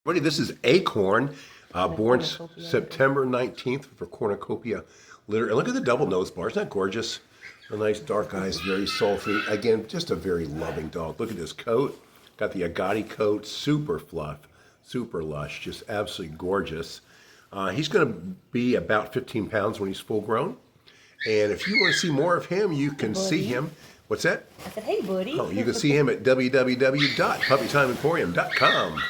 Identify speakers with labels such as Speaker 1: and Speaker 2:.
Speaker 1: Buddy, this is Acorn, born
Speaker 2: cornucopia.
Speaker 1: September 19th for cornucopia litter. And look at the double nose bar. Isn't that gorgeous? The nice dark eyes, very sultry. Again, just a very loving dog. Look at his coat. Got the agati coat, super fluff, super lush, just absolutely gorgeous. He's going to be about 15 pounds when he's full grown. And if you want to see more of him, you can see him. What's that?
Speaker 2: I said, hey, buddy.
Speaker 1: Oh, you can see him at www.puppytimeemporium.com.